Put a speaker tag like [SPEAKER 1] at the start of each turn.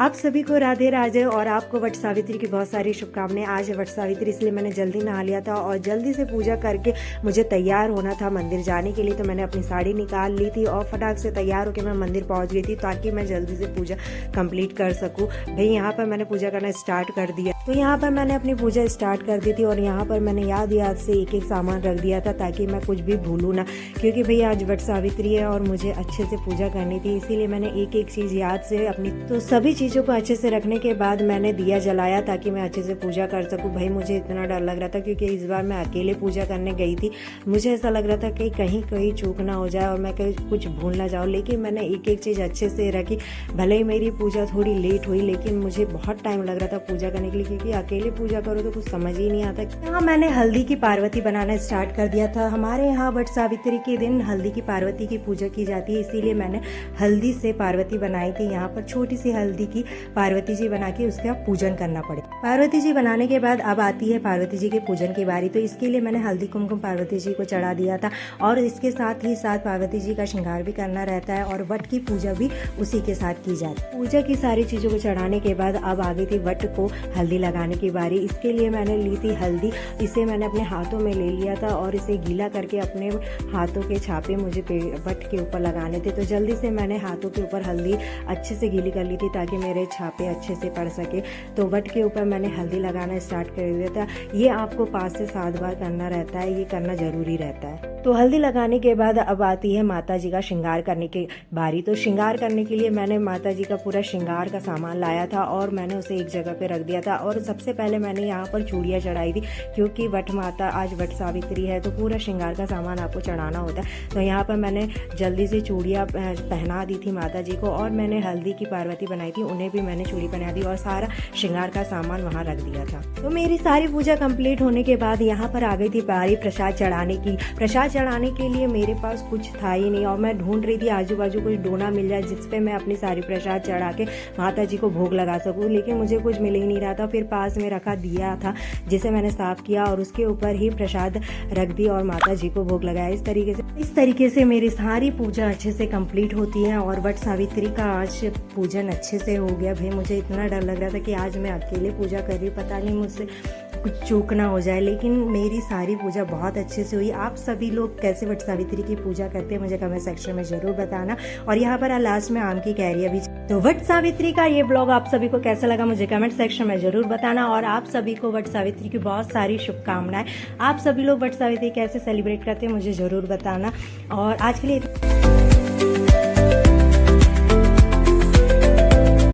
[SPEAKER 1] आप सभी को राधे राधे और आपको वट सावित्री की बहुत सारी शुभकामनाएं। आज है वट सावित्री, इसलिए मैंने जल्दी नहा लिया था और जल्दी से पूजा करके मुझे तैयार होना था मंदिर जाने के लिए। तो मैंने अपनी साड़ी निकाल ली थी और फटाक से तैयार होकर मैं मंदिर पहुंच गई थी ताकि मैं जल्दी से पूजा कंप्लीट कर सकूं। भाई यहाँ पर मैंने पूजा करना स्टार्ट कर दिया। तो यहाँ पर मैंने अपनी पूजा स्टार्ट कर दी थी और यहाँ पर मैंने याद से एक एक सामान रख दिया था ताकि मैं कुछ भी भूलूँ ना, क्योंकि भाई आज वट सावित्री है और मुझे अच्छे से पूजा करनी थी, इसीलिए मैंने एक एक चीज़ याद से अपनी तो सभी चीज़ों को अच्छे से रखने के बाद मैंने दिया जलाया ताकि मैं अच्छे से पूजा कर सकूं। भाई मुझे इतना डर लग रहा था क्योंकि इस बार मैं अकेले पूजा करने गई थी। मुझे ऐसा लग रहा था कि कहीं कहीं चूक ना हो जाए और मैं कहीं कुछ भूल ना जाऊँ, लेकिन मैंने एक एक चीज़ अच्छे से रखी। भले ही मेरी पूजा थोड़ी लेट हुई लेकिन मुझे बहुत टाइम लग रहा था पूजा करने के लिए, क्योंकि अकेले पूजा करो तो कुछ समझ ही नहीं आता। यहाँ मैंने हल्दी की पार्वती बनाना स्टार्ट कर दिया था। हमारे यहाँ वट सावित्री के दिन हल्दी की पार्वती की पूजा की जाती है, इसीलिए मैंने हल्दी से पार्वती बनाई थी। यहाँ पर छोटी सी हल्दी की पार्वती जी बना के उसका पूजन करना पड़े। पार्वती जी बनाने के बाद अब आती है पार्वती जी के पूजन की बारी। तो इसके लिए मैंने हल्दी कुमकुम पार्वती जी को चढ़ा दिया था और इसके साथ ही साथ पार्वती जी का श्रृंगार भी करना रहता है और वट की पूजा भी उसी के साथ की जाती है। पूजा की सारी चीजों को चढ़ाने के बाद अब आ गई थी वट को हल्दी लगाने की बारी। इसके लिए मैंने ली थी हल्दी। इसे मैंने अपने हाथों में ले लिया था और इसे गीला करके अपने हाथों के छापे मुझे वट के ऊपर लगाने थे। तो जल्दी से मैंने हाथों के ऊपर हल्दी अच्छे से गीली कर ली थी ताकि मेरे छापे अच्छे से पड़ सके। तो वट के ऊपर मैंने हल्दी लगाना स्टार्ट कर दिया था। ये आपको 5 से 7 बार करना रहता है, ये करना जरूरी रहता है। तो हल्दी लगाने के बाद अब आती है माता जी का श्रृंगार करने की बारी। तो श्रृंगार करने के लिए मैंने माता जी का पूरा श्रृंगार का सामान लाया था और मैंने उसे एक जगह पे रख दिया था। और सबसे पहले मैंने यहाँ पर चूड़ियाँ चढ़ाई थी, क्योंकि वट माता आज वट सावित्री है तो पूरा श्रृंगार का सामान आपको चढ़ाना होता है। तो यहाँ पर मैंने जल्दी से चूड़ियाँ पहना दी थी माता जी को और मैंने हल्दी की पार्वती बनाई थी, उन्हें भी मैंने चूड़ी पहना दी और सारा श्रृंगार का सामान वहाँ रख दिया था। तो मेरी सारी पूजा कंप्लीट होने के बाद यहाँ पर आ गई थी बारी प्रसाद चढ़ाने की। प्रसाद चढ़ाने के लिए मेरे पास कुछ था ही नहीं और मैं ढूंढ रही थी आजू बाजू कुछ डोना मिल जाए जिसपे मैं अपनी सारी प्रसाद चढ़ा के माता जी को भोग लगा सकूं, लेकिन मुझे कुछ मिल ही नहीं रहा था। फिर पास में रखा दिया था जिसे मैंने साफ किया और उसके ऊपर ही प्रसाद रख दी और माता जी को भोग लगाया। इस तरीके से मेरी सारी पूजा अच्छे से कंप्लीट होती है और वट सावित्री का आज पूजन अच्छे से हो गया। भाई मुझे इतना डर लग रहा था कि आज मैं अकेले पूजा कर रही, पता नहीं मुझसे कुछ चूक ना हो जाए, लेकिन मेरी सारी पूजा बहुत अच्छे से हुई। आप सभी लोग कैसे वट सावित्री की पूजा करते हैं मुझे कमेंट सेक्शन में जरूर बताना। और यहाँ पर लास्ट में आम की कैरियाँ भी। तो वट सावित्री का ये ब्लॉग आप सभी को कैसा लगा मुझे कमेंट सेक्शन में जरूर बताना और आप सभी को वट सावित्री की बहुत सारी शुभकामनाएं। आप सभी लोग वट सावित्री कैसे सेलिब्रेट करते हैं मुझे जरूर बताना। और आज के लिए